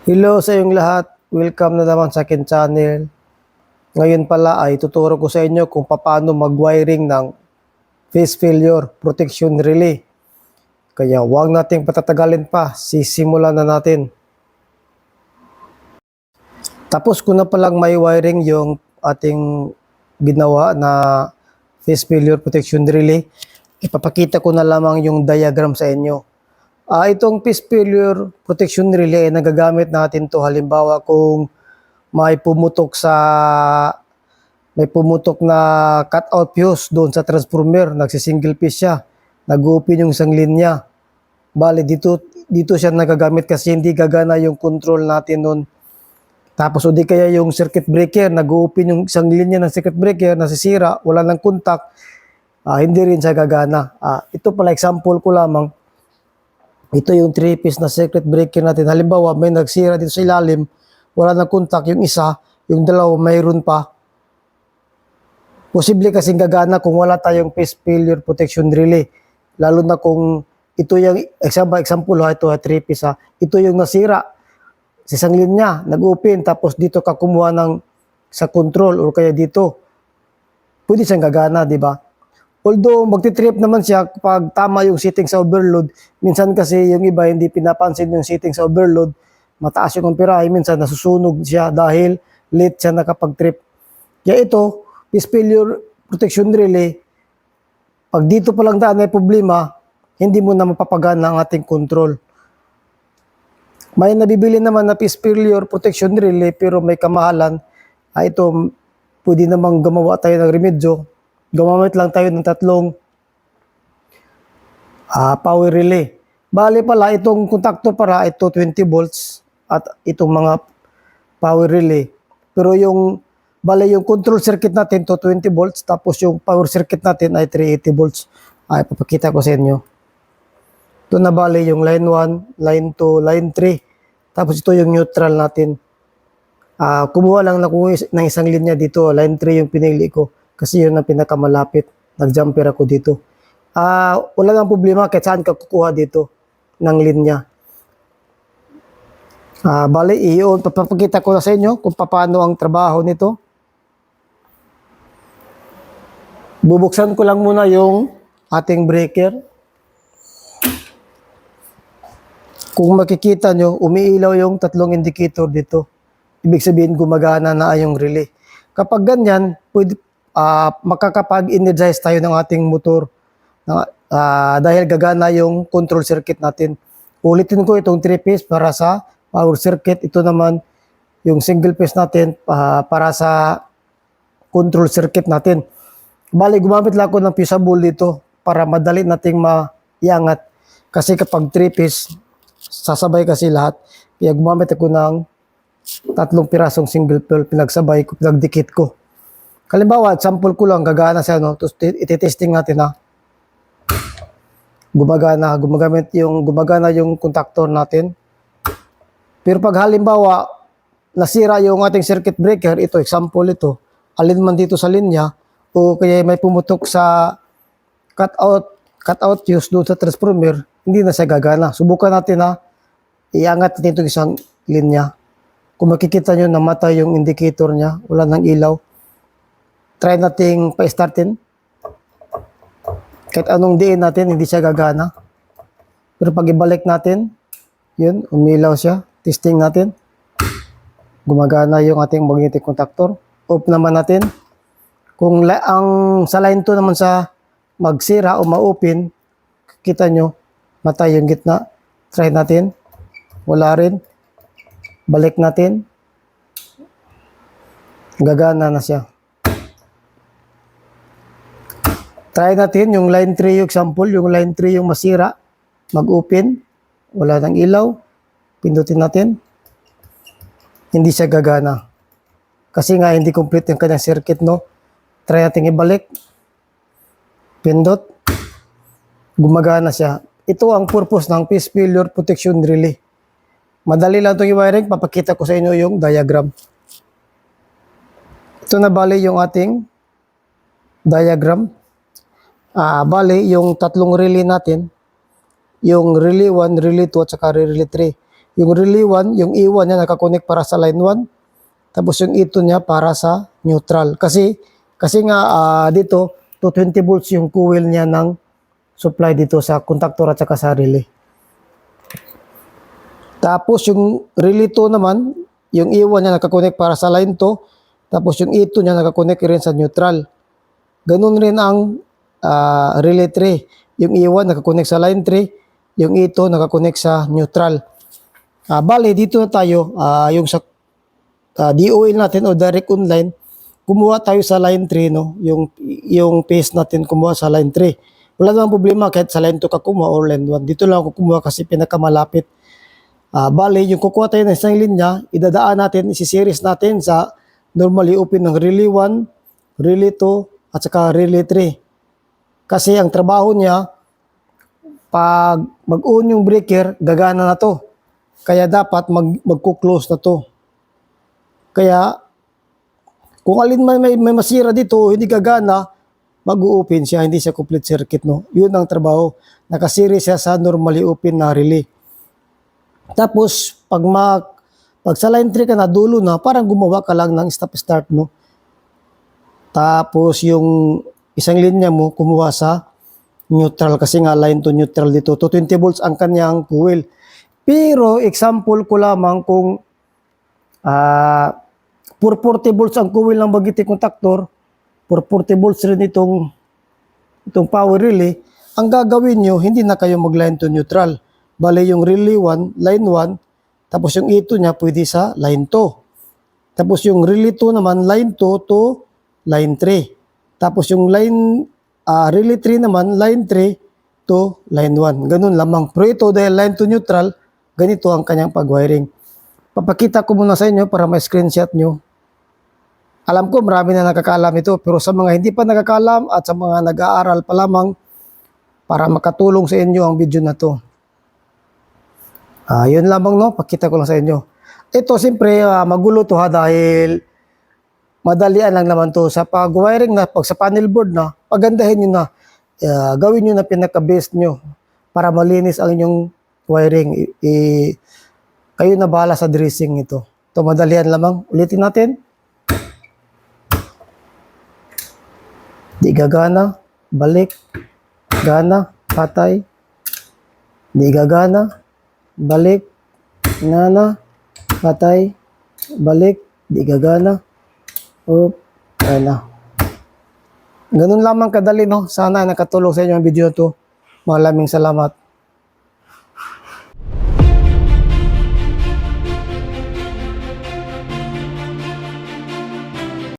Hello sa inyong lahat. Welcome na naman sa akin channel. Ngayon pala ay tuturo ko sa inyo kung paano mag-wiring ng phase failure protection relay. Kaya huwag nating patatagalin pa. Sisimulan na natin. Tapos ko na palang may wiring yung ating ginawa na phase failure protection relay. Ipapakita ko na lamang yung diagram sa inyo. Itong phase failure protection relay ay nagagamit natin to halimbawa kung may pumutok na cutout fuse doon sa transformer, nagsi-single phase siya, nag-open yung isang linya. Bale dito siya nagagamit kasi hindi gagana yung control natin noon. Tapos o di kaya yung circuit breaker, nag-open yung isang linya ng circuit breaker, nasisira, wala nang contact, hindi rin siya gagana. Ito pala example ko lamang. Ito yung 3-piece na circuit breaker natin. Halimbawa, may nagsira dito sa ilalim, wala nang contact yung isa, yung dalawa mayroon pa. Posible kasing gagana kung wala tayong phase failure protection relay. Lalo na kung ito yung, example ito 3-piece ito yung nasira sa isang linya, nag-open, tapos dito ka kumuha sa control or kaya dito. Pwede siyang gagana, di ba? Although magti-trip naman siya kapag tama yung setting sa overload, minsan kasi yung iba hindi pinapansin yung setting sa overload, mataas yung amperahe, minsan nasusunog siya dahil late siya nakapag-trip. Kaya ito, phase failure protection relay, pag dito pa lang daan may problema, hindi mo na mapapagana ang ating control. May nabibili naman na phase failure protection relay pero may kamahalan. Ito, pwede namang gumawa tayo ng remedyo. Gumamit lang tayo ng tatlong power relay. Bale pala, itong kontaktor para ito 20 volts at itong mga power relay. Pero yung control circuit natin to 20 volts tapos yung power circuit natin ay 380 volts. Ipapakita ko sa inyo. Ito na bale yung line 1, line 2, line 3. Tapos ito yung neutral natin. Kumuha lang ng isang linya dito. Line 3 yung pinili ko. Kasi yun ang pinakamalapit. Nag-jumper ako dito. Wala nang problema kahit saan ka kukuha dito ng linya. Bale, iyon. Papakita ko na sa inyo kung paano ang trabaho nito. Bubuksan ko lang muna yung ating breaker. Kung makikita nyo, umiilaw yung tatlong indicator dito. Ibig sabihin gumagana na yung relay. Kapag ganyan, makakapag-energize tayo ng ating motor dahil gagana yung control circuit natin. Ulitin ko itong 3-piece para sa power circuit. Ito naman yung single phase natin para sa control circuit natin. Bali, gumamit lang ako ng fusible dito para madali nating maiangat. Kasi kapag 3-piece, sasabay kasi lahat. Kaya gumamit ako ng tatlong pirasong single pole, pinagsabay ko, pinagdikit ko. Halimbawa, example ko lang, gagana siya, no? Tapos iti-testing natin, gumagana yung contactor natin. Pero pag halimbawa, nasira yung ating circuit breaker, ito, example ito, alin man dito sa linya, o kaya may pumutok sa cutout fuse doon sa transformer, hindi na siya gagana. Subukan natin iangat natin itong isang linya. Kung makikita nyo, namatay yung indicator niya, wala nang ilaw. Try nating pa-startin. Kahit anong diin natin, hindi siya gagana. Pero pag ibalik natin, yun, umilaw siya. Testing natin. Gumagana yung ating magnetic contactor. Off naman natin. Kung sa line 2 naman sa magsira o ma-open, kita nyo, matay yung gitna. Try natin. Wala rin. Balik natin. Gagana na siya. Try natin yung line 3 yung example, yung line 3 yung masira, mag-open, wala nang ilaw, pindutin natin, hindi siya gagana. Kasi nga hindi complete yung kanyang circuit, no? Try natin ibalik, pindot, gumagana siya. Ito ang purpose ng phase failure protection relay. Madali lang itong i-wiring, papakita ko sa inyo yung diagram. Ito na bali yung ating diagram. Bali, yung tatlong relay natin, yung relay 1, relay 2, at saka relay 3. Yung relay 1, yung E1 niya nakakonect para sa line 1. Tapos yung E2 niya para sa neutral. Kasi nga dito, 220 volts yung coil niya ng supply dito sa contactor at saka sa relay. Tapos yung relay 2 naman, yung E1 niya nakakonect para sa line 2. Tapos yung E2 niya nakakonect rin sa neutral. Ganun rin ang relay 3. Yung E1 nakakonect sa line 3. Yung E2 nakakonect sa neutral. Bale, dito na tayo, yung sa DOL natin o direct online, kumuha tayo sa line 3, no? Yung phase natin kumuha sa line 3. Wala namang problema kahit sa line 2 ka kumuha or line 1. Dito lang ako kumuha kasi pinakamalapit. Bale, yung kukuha tayo ng isang linya, idadaan natin, isi-series natin sa normally open ng relay 1, relay 2, at saka relay 3. Kasi ang trabaho niya, pag mag-on yung breaker, gagana na to. Kaya dapat magko-close na to. Kaya, kung alin man may masira dito, hindi gagana, mag-open siya, hindi siya complete circuit, no? Yun ang trabaho. Nakaseries siya sa normally open na relay. Tapos, pag sa line 3 ka na, dulo na, parang gumawa ka lang ng stop-start, no? Tapos, yung isang linya mo, kumuha sa neutral, kasi nga line to neutral dito. 220 volts ang kanyang coil. Pero, example ko lamang kung 440 volts ang coil ng magnetic contactor, 440 volts rin itong power relay, ang gagawin nyo, hindi na kayo mag-line to neutral. Bale yung relay 1, line 1, tapos yung E2 niya pwede sa line 2. Tapos yung relay 2 naman, line 2 to line 3. Tapos yung relay 3 naman, line 3 to line 1. Ganun lamang. Pero ito, dahil line to neutral, ganito ang kanyang pag-wiring. Papakita ko muna sa inyo para ma-screenshot nyo. Alam ko marami na nakakaalam ito, pero sa mga hindi pa nakakaalam at sa mga nag-aaral pa lamang, para makatulong sa inyo ang video na to. Yun lamang, no, pakita ko lang sa inyo. Ito siyempre magulo to dahil madalian lang naman to. Sa pag-wiring na, pag sa panel board na, pagandahin nyo na, gawin nyo na pinaka-best nyo para malinis ang inyong wiring. Kayo na bahala sa dressing ito. Ito madalian lamang. Ulitin natin. Di gagana, balik, gana, patay. Di gagana, balik, nana, patay, balik, di gagana, na. Ganun lamang kadali, no? Sana nakatulong sa inyo ang video na to. Maraming salamat.